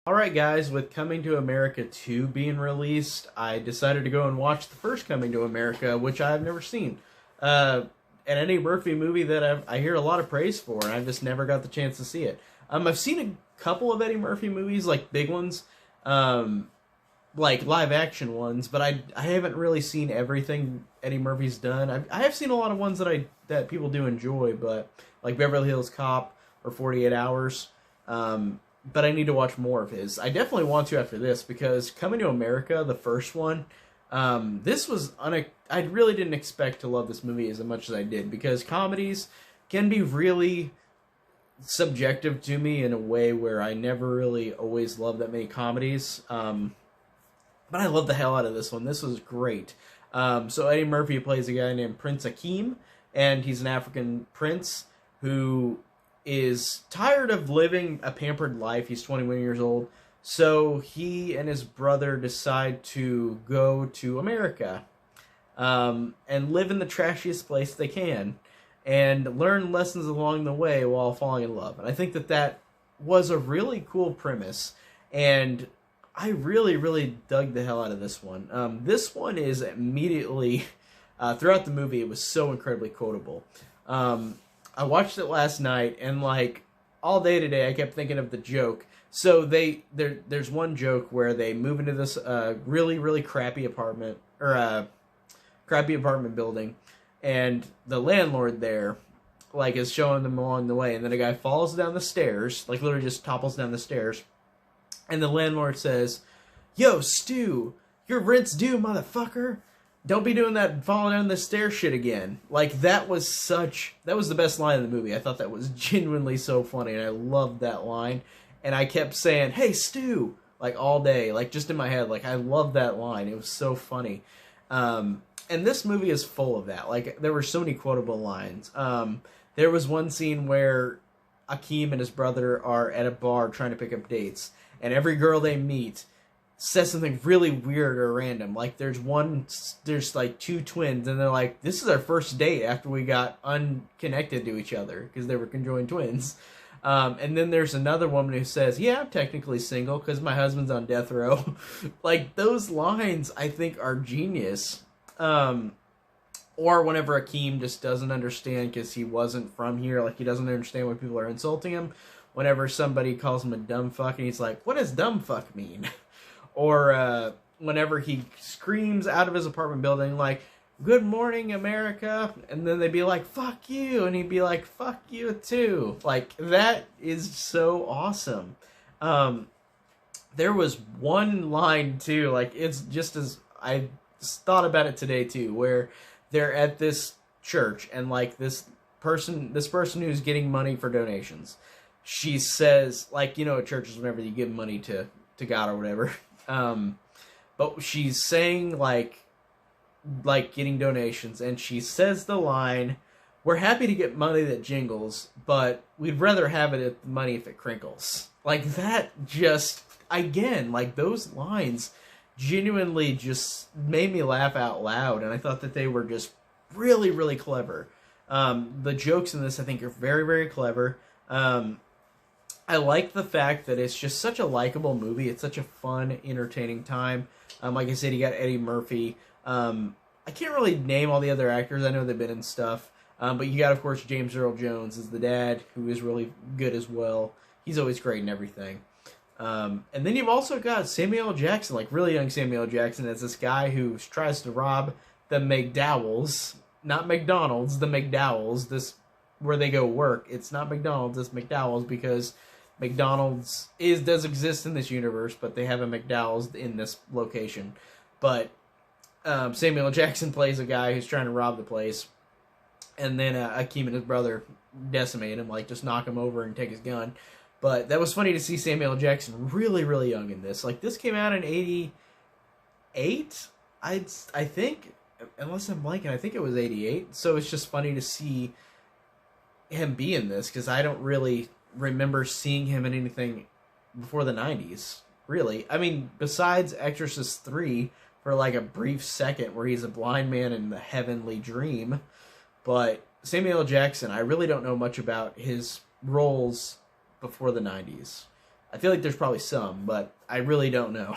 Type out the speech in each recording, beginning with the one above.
Alright guys, with Coming to America 2 being released, I decided to go and watch the first Coming to America, which I've never seen. An Eddie Murphy movie that I hear a lot of praise for, and I've just never got the chance to see it. I've seen a couple of Eddie Murphy movies, like big ones, like live action ones, but I haven't really seen everything Eddie Murphy's done. I have seen a lot of ones that people do enjoy, but like Beverly Hills Cop or 48 Hours. But I need to watch more of his. I definitely want to after this, because Coming to America, the first one, this was I really didn't expect to love this movie as much as I did, because comedies can be really subjective to me in a way where I never really always love that many comedies. But I love the hell out of this one. This was great. So Eddie Murphy plays a guy named Prince Akeem, and he's an African prince who is tired of living a pampered life. He's 21 years old. So he and his brother decide to go to America and live in the trashiest place they can and learn lessons along the way while falling in love. And I think that was a really cool premise. And I really, really dug the hell out of this one. This one is immediately, throughout the movie, it was so incredibly quotable. I watched it last night, and like all day today, I kept thinking of the joke. So there's one joke where they move into this really, really crappy apartment, or crappy apartment building, and the landlord there like is showing them along the way, and then a guy falls down the stairs, like literally just topples down the stairs, and the landlord says, "Yo, Stu, your rent's due, motherfucker. Don't be doing that falling down the stair shit again." Like, that was the best line in the movie. I thought that was genuinely so funny, and I loved that line. And I kept saying, "Hey, Stu," like all day, like just in my head. Like, I loved that line. It was so funny. And this movie is full of that. Like, there were so many quotable lines. There was one scene where Akeem and his brother are at a bar trying to pick up dates, and every girl they meet says something really weird or random. Like, there's like two twins, and they're like, "This is our first date after we got unconnected to each other," because they were conjoined twins. And then there's another woman who says, "Yeah, I'm technically single because my husband's on death row." Like, those lines, I think, are genius. Or whenever Akeem just doesn't understand because he wasn't from here, like, he doesn't understand when people are insulting him. Whenever somebody calls him a dumb fuck, and he's like, "What does dumb fuck mean?" Or whenever he screams out of his apartment building, like, "Good morning, America," and then they'd be like, "Fuck you," and he'd be like, "Fuck you too." Like, that is so awesome. There was one line, too, like, it's just as, I thought about it today, too, where they're at this church, and, like, this person who's getting money for donations, she says, like, you know, at churches, whenever you give money to God or whatever, but she's saying, like getting donations, and she says the line, "We're happy to get money that jingles, but we'd rather have it at money if it crinkles." Like, that just, again, like, those lines genuinely just made me laugh out loud, and I thought that they were just really, really clever. The jokes in this, I think, are very, very clever. I like the fact that it's just such a likable movie. It's such a fun, entertaining time. Like I said, you got Eddie Murphy. I can't really name all the other actors. I know they've been in stuff. But you got, of course, James Earl Jones as the dad, who is really good as well. He's always great in everything. And then you've also got Samuel L. Jackson, like really young Samuel L. Jackson, as this guy who tries to rob the McDowells. Not McDonald's, the McDowells. This, where they go work. It's not McDonald's, it's McDowell's, because McDonald's does exist in this universe, but they have a McDowell's in this location. But Samuel L. Jackson plays a guy who's trying to rob the place, and then Akeem and his brother decimate him, like just knock him over and take his gun. But that was funny to see Samuel L. Jackson really, really young in this. Like, this came out in '88, I think, unless I'm blanking, I think it was '88. So it's just funny to see him be in this, because I don't really remember seeing him in anything before the '90s, really. I mean, besides Exorcist 3, for like a brief second where he's a blind man in the heavenly dream. But Samuel L. Jackson, I really don't know much about his roles before the '90s. I feel like there's probably some, but I really don't know.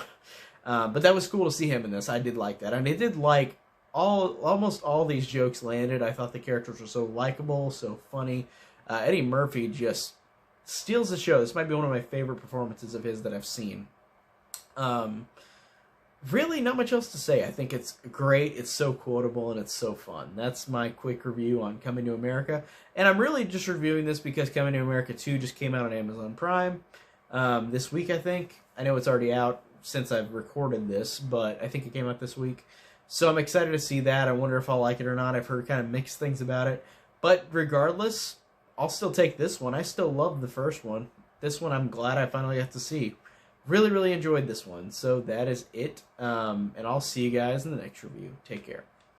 But that was cool to see him in this. I did like that. And I did like almost all these jokes landed. I thought the characters were so likable, so funny. Eddie Murphy just steals the show. This might be one of my favorite performances of his that I've seen. Really, not much else to say. I think it's great, it's so quotable, and it's so fun. That's my quick review on Coming to America. And I'm really just reviewing this because Coming to America 2 just came out on Amazon Prime this week, I think. I know it's already out since I've recorded this, but I think it came out this week. So I'm excited to see that. I wonder if I'll like it or not. I've heard kind of mixed things about it. But regardless, I'll still take this one. I still love the first one. This one I'm glad I finally got to see. Really, really enjoyed this one. So that is it. And I'll see you guys in the next review. Take care.